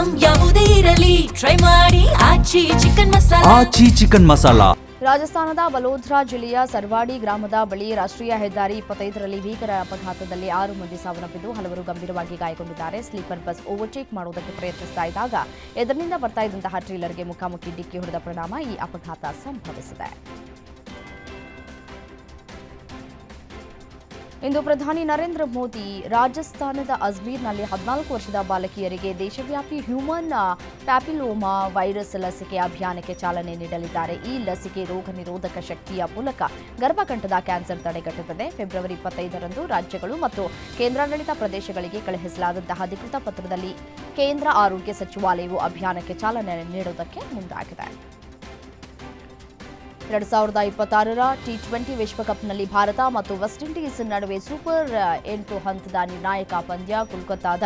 Item ಯಾವುದೇ ಇರಲಿ try ಮಾಡಿ ಆಚಿ ಚಿಕನ್ ಮಸಾಲಾ. ರಾಜಸ್ಥಾನದ ಬಲೋದ್ರಾ ಜಿಲ್ಲೆಯ ಸರ್ವಾಡಿ ಗ್ರಾಮದ ಬಳಿ ರಾಷ್ಟ್ರೀಯ ಹೆದ್ದಾರಿ 25ರಲ್ಲಿ ಭೀಕರ ಅಪಘಾತದಲ್ಲಿ 6 ಮಂದಿ ಸಾವನ್ನಪ್ಪಿದ್ದು ಹಲವರು ಗಂಭೀರವಾಗಿ ಗಾಯಗೊಂಡಿದ್ದಾರೆ. ಸ್ಲೀಪರ್ ಬಸ್ ಓವರ್ಟೇಕ್ ಮಾಡುವುದಕ್ಕೆ ಪ್ರಯತ್ನಿಸ್ತಾ ಇದ್ದಾಗ ಎದುರಿನಿಂದ ಬರ್ತಾ ಇದ್ದಂತಹ ಟ್ರೇಲರ್ಗೆ ಮುಖಾಮುಖಿ ಡಿಕ್ಕಿ ಹೊಡೆದ ಪರಿಣಾಮ ಈ ಅಪಘಾತ ಸಂಭವಿಸಿದೆ. ಇಂದು ಪ್ರಧಾನಿ ನರೇಂದ್ರ ಮೋದಿ ರಾಜಸ್ಥಾನದ ಅಜ್ಮೀರ್ನಲ್ಲಿ 14 ವರ್ಷದ ಬಾಲಕಿಯರಿಗೆ ದೇಶವ್ಯಾಪಿ ಹ್ಯೂಮನ್ ಪ್ಯಾಪಿಲೋಮಾ ವೈರಸ್ ಲಸಿಕೆ ಅಭಿಯಾನಕ್ಕೆ ಚಾಲನೆ ನೀಡಲಿದ್ದಾರೆ. ಈ ಲಸಿಕೆ ರೋಗ ನಿರೋಧಕ ಶಕ್ತಿಯ ಮೂಲಕ ಗರ್ಭಕಂಠದ ಕ್ಯಾನ್ಸರ್ ತಡೆಗಟ್ಟುತ್ತದೆ. ಫೆಬ್ರವರಿ 25ರಂದು ರಾಜ್ಯಗಳು ಮತ್ತು ಕೇಂದ್ರಾಡಳಿತ ಪ್ರದೇಶಗಳಿಗೆ ಕಳುಹಿಸಲಾದಂತಹ ಅಧಿಕೃತ ಪತ್ರದಲ್ಲಿ ಕೇಂದ್ರ ಆರೋಗ್ಯ ಸಚಿವಾಲಯವು ಅಭಿಯಾನಕ್ಕೆ ಚಾಲನೆ ನೀಡುವುದಕ್ಕೆ ಮುಂದಾಗಿದೆ. 2026ರ ಟಿ20 ವಿಶ್ವಕಪ್ನಲ್ಲಿ ಭಾರತ ಮತ್ತು ವೆಸ್ಟ್ ಇಂಡೀಸ್ ನಡುವೆ ಸೂಪರ್ 8 ಹಂತದ ನಿರ್ಣಾಯಕ ಪಂದ್ಯ ಕೋಲ್ಕತ್ತಾದ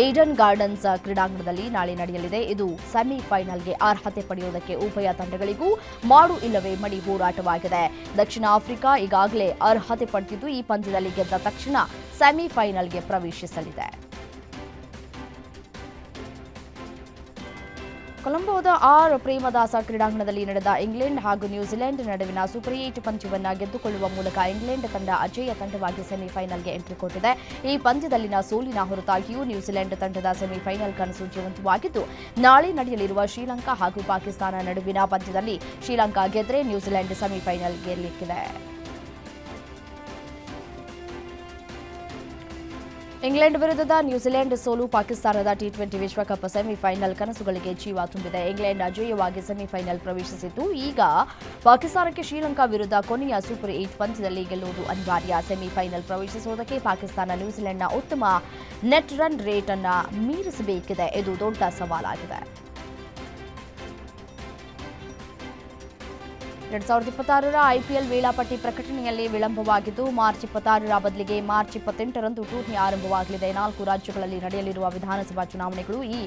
ಏಡನ್ ಗಾರ್ಡನ್ಸ್ ಕ್ರೀಡಾಂಗಣದಲ್ಲಿ ನಾಳೆ ನಡೆಯಲಿದೆ. ಇದು ಸೆಮಿಫೈನಲ್ಗೆ ಅರ್ಹತೆ ಪಡೆಯುವುದಕ್ಕೆ ಉಭಯ ತಂಡಗಳಿಗೂ ಮಾಡು ಇಲ್ಲವೇ ಮಡಿ ಹೋರಾಟವಾಗಿದೆ. ದಕ್ಷಿಣ ಆಫ್ರಿಕಾ ಈಗಾಗಲೇ ಅರ್ಹತೆ ಪಡೆದಿದ್ದು ಈ ಪಂದ್ಯದಲ್ಲಿ ಗೆದ್ದ ತಕ್ಷಣ ಸೆಮಿಫೈನಲ್ಗೆ ಪ್ರವೇಶಿಸಲಿದೆ. ಕೊಲಂಬೋದ ಪ್ರೇಮದಾಸ ಕ್ರೀಡಾಂಗಣದಲ್ಲಿ ನಡೆದ ಇಂಗ್ಲೆಂಡ್ ಹಾಗೂ ನ್ಯೂಜಿಲೆಂಡ್ ನಡುವಿನ ಸೂಪರ್ 8 ಪಂದ್ಯವನ್ನು ಗೆದ್ದುಕೊಳ್ಳುವ ಮೂಲಕ ಇಂಗ್ಲೆಂಡ್ ತಂಡ ಅಜೇಯ ತಂಡವಾಗಿ ಸೆಮಿಫೈನಲ್ಗೆ ಎಂಟ್ರಿ ಕೊಟ್ಟಿದೆ. ಈ ಪಂದ್ಯದಲ್ಲಿನ ಸೋಲಿನ ಹೊರತಾಗಿಯೂ ನ್ಯೂಜಿಲೆಂಡ್ ತಂಡದ ಸೆಮಿಫೈನಲ್ ಕನಸು ಜೀವಂತವಾಗಿದ್ದು ನಾಳೆ ನಡೆಯಲಿರುವ ಶ್ರೀಲಂಕಾ ಹಾಗೂ ಪಾಕಿಸ್ತಾನ ನಡುವಿನ ಪಂದ್ಯದಲ್ಲಿ ಶ್ರೀಲಂಕಾ ಗೆದ್ದರೆ ನ್ಯೂಜಿಲೆಂಡ್ ಸೆಮಿಫೈನಲ್ಗೆ ಇಂಗ್ಲೆಂಡ್ ವಿರುದ್ಧದ ನ್ಯೂಜಿಲೆಂಡ್ ಸೋಲು ಪಾಕಿಸ್ತಾನದ ಟಿ20 ವಿಶ್ವಕಪ್ ಸೆಮಿಫೈನಲ್ ಕನಸುಗಳಿಗೆ ಜೀವ ತುಂಬಿದೆ. ಇಂಗ್ಲೆಂಡ್ ಅಜೇಯವಾಗಿ ಸೆಮಿಫೈನಲ್ ಪ್ರವೇಶಿಸಿದ್ದು ಈಗ ಪಾಕಿಸ್ತಾನಕ್ಕೆ ಶ್ರೀಲಂಕಾ ವಿರುದ್ಧ ಕೊನೆಯ ಸೂಪರ್ 8 ಪಂದ್ಯದಲ್ಲಿ ಗೆಲ್ಲುವುದು ಅನಿವಾರ್ಯ. ಸೆಮಿಫೈನಲ್ ಪ್ರವೇಶಿಸುವುದಕ್ಕೆ ಪಾಕಿಸ್ತಾನ ನ್ಯೂಜಿಲೆಂಡ್ನ ಉತ್ತಮ ನೆಟ್ ರನ್ ರೇಟ್ ಅನ್ನು ಮೀರಿಸಬೇಕಿದೆ. ಇದು ದೊಡ್ಡ ಸವಾಲಾಗಿದೆ. 2026ರ ಐಪಿಎಲ್ ವೇಳಾಪಟ್ಟಿ ಪ್ರಕಟಣೆಯಲ್ಲಿ ವಿಳಂಬವಾಗಿದ್ದು ಮಾರ್ಚ್ 26ರ ಬದಲಿಗೆ ಮಾರ್ಚ್ 28ರಂದು ಟೂರ್ನಿ ಆರಂಭವಾಗಲಿದೆ. 4 ರಾಜ್ಯಗಳಲ್ಲಿ ನಡೆಯಲಿರುವ ವಿಧಾನಸಭಾ ಚುನಾವಣೆಗಳು ಈ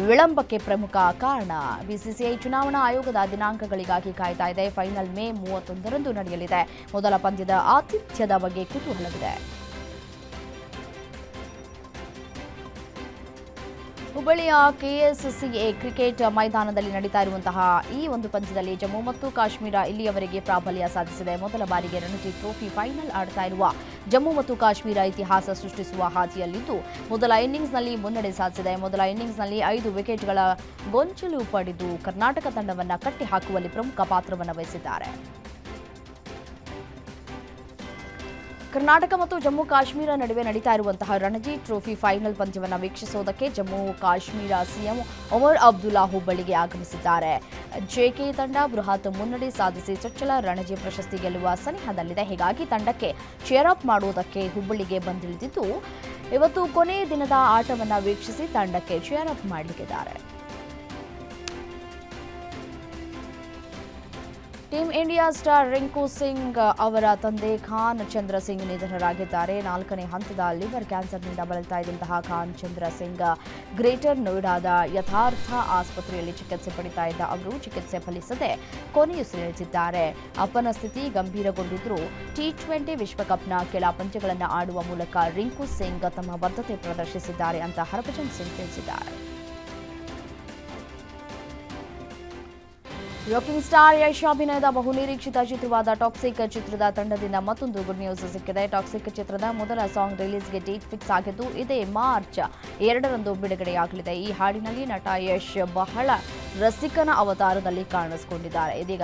ವಿಳಂಬಕ್ಕೆ ಪ್ರಮುಖ ಕಾರಣ. ಬಿಸಿಸಿಐ ಚುನಾವಣಾ ಆಯೋಗದ ದಿನಾಂಕಗಳಿಗಾಗಿ ಕಾಯ್ತಾ ಇದೆ. ಫೈನಲ್ ಮೇ 31ರಂದು ನಡೆಯಲಿದೆ. ಮೊದಲ ಪಂದ್ಯದ ಆತಿಥ್ಯದ ಬಗ್ಗೆ ಕುತೂಹಲವಿದೆ. ಹುಬ್ಬಳ್ಳಿಯ ಕೆಎಸ್ಸಿಎ ಕ್ರಿಕೆಟ್ ಮೈದಾನದಲ್ಲಿ ನಡೀತಾ ಇರುವಂತಹ ಈ ಒಂದು ಪಂದ್ಯದಲ್ಲಿ ಜಮ್ಮು ಮತ್ತು ಕಾಶ್ಮೀರ ಇಲ್ಲಿಯವರೆಗೆ ಪ್ರಾಬಲ್ಯ ಸಾಧಿಸಿದೆ. ಮೊದಲ ಬಾರಿಗೆ ರಣಜಿ ಟ್ರೋಫಿ ಫೈನಲ್ ಆಡ್ತಾ ಇರುವ ಜಮ್ಮು ಮತ್ತು ಕಾಶ್ಮೀರ ಇತಿಹಾಸ ಸೃಷ್ಟಿಸುವ ಹಾದಿಯಲ್ಲಿದ್ದು ಮೊದಲ ಇನ್ನಿಂಗ್ಸ್ನಲ್ಲಿ ಮುನ್ನಡೆ ಸಾಧಿಸಿದೆ. ಮೊದಲ ಇನ್ನಿಂಗ್ಸ್ನಲ್ಲಿ 5 ವಿಕೆಟ್ಗಳ ಗೊಂಚಲು ಪಡೆದು ಕರ್ನಾಟಕ ತಂಡವನ್ನು ಕಟ್ಟಿಹಾಕುವಲ್ಲಿ ಪ್ರಮುಖ ಪಾತ್ರವನ್ನು ವಹಿಸಿದ್ದಾರೆ. ಕರ್ನಾಟಕ ಮತ್ತು ಜಮ್ಮು ಕಾಶ್ಮೀರ ನಡುವೆ ನಡೀತಾ ಇರುವಂತಹ ರಣಜಿ ಟ್ರೋಫಿ ಫೈನಲ್ ಪಂದ್ಯವನ್ನು ವೀಕ್ಷಿಸುವುದಕ್ಕೆ ಜಮ್ಮು ಕಾಶ್ಮೀರ ಸಿಎಂ ಒಮರ್ ಅಬ್ದುಲ್ಲಾ ಹುಬ್ಬಳ್ಳಿಗೆ ಆಗಮಿಸಿದ್ದಾರೆ. ಜೆಕೆ ತಂಡ ಬೃಹತ್ ಮುನ್ನಡೆ ಸಾಧಿಸಿ ಚೊಚ್ಚಲ ರಣಜಿ ಪ್ರಶಸ್ತಿ ಗೆಲ್ಲುವ ಸನಿಹದಲ್ಲಿದೆ. ಹೀಗಾಗಿ ತಂಡಕ್ಕೆ ಚೇರ್ ಅಪ್ ಮಾಡುವುದಕ್ಕೆ ಹುಬ್ಬಳ್ಳಿಗೆ ಬಂದಿಳಿದಿದ್ದು ಇವತ್ತು ಕೊನೆ ದಿನದ ಆಟವನ್ನು ವೀಕ್ಷಿಸಿ ತಂಡಕ್ಕೆ ಚೇರ್ ಅಪ್ ಮಾಡಲಿದ್ದಾರೆ. Team India star Rinku Singh ಅವರ ತಂದೆ ಖಾನ್ ಚಂದ್ರ ಸಿಂಗ್ ನಿಧನರಾಗಿದ್ದಾರೆ. 4ನೇ ಹಂತದ ಲಿವರ್ ಕ್ಯಾನ್ಸರ್ನಿಂದ ಬಳಲ್ತಾ ಇದ್ದಂತಹ ಖಾನ್ ಚಂದ್ರ ಸಿಂಗ್ ಗ್ರೇಟರ್ ನೋಯ್ಡಾದ ಯಥಾರ್ಥ ಆಸ್ಪತ್ರೆಯಲ್ಲಿ ಚಿಕಿತ್ಸೆ ಪಡಿತಾ ಇದ್ದ ಅವರು ಚಿಕಿತ್ಸೆ ಫಲಿಸದೆ ಕೊನೆಯುಸಿರೆಳೆದಿದ್ದಾರೆ. ಅಪ್ಪನ ಸ್ಥಿತಿ ಗಂಭೀರಗೊಂಡಿದ್ದರೂ ಟಿ20 ವಿಶ್ವಕಪ್ನ ಕೆಲ ಪಂದ್ಯಗಳನ್ನು ಆಡುವ ಮೂಲಕ ರಿಂಕು ಸಿಂಗ್ ತಮ್ಮ ಬದ್ಧತೆ ಪ್ರದರ್ಶಿಸಿದ್ದಾರೆ ಅಂತ ಹರಭಜನ್ ಸಿಂಗ್ ತಿಳಿಸಿದ್ದಾರೆ. ರಾಕಿಂಗ್ ಸ್ಟಾರ್ ಯಶ್ ಅಭಿನಯದ ಬಹುನಿರೀಕ್ಷಿತ ಚಿತ್ರವಾದ ಟಾಕ್ಸಿಕ್ ಚಿತ್ರದ ತಂಡದಿಂದ ಮತ್ತೊಂದು ಗುಡ್ ನ್ಯೂಸ್ ಸಿಕ್ಕಿದೆ. ಟಾಕ್ಸಿಕ್ ಚಿತ್ರದ ಮೊದಲ ಸಾಂಗ್ ರಿಲೀಸ್ಗೆ ಡೇಟ್ ಫಿಕ್ಸ್ ಆಗಿದ್ದು ಇದೇ ಮಾರ್ಚ್ 2ರಂದು ಬಿಡುಗಡೆಯಾಗಲಿದೆ. ಈ ಹಾಡಿನಲ್ಲಿ ನಟ ಯಶ್ ಬಹಳ ರಸಿಕನ ಅವತಾರದಲ್ಲಿ ಕಾಣಿಸಿಕೊಂಡಿದ್ದಾರೆ. ಇದೀಗ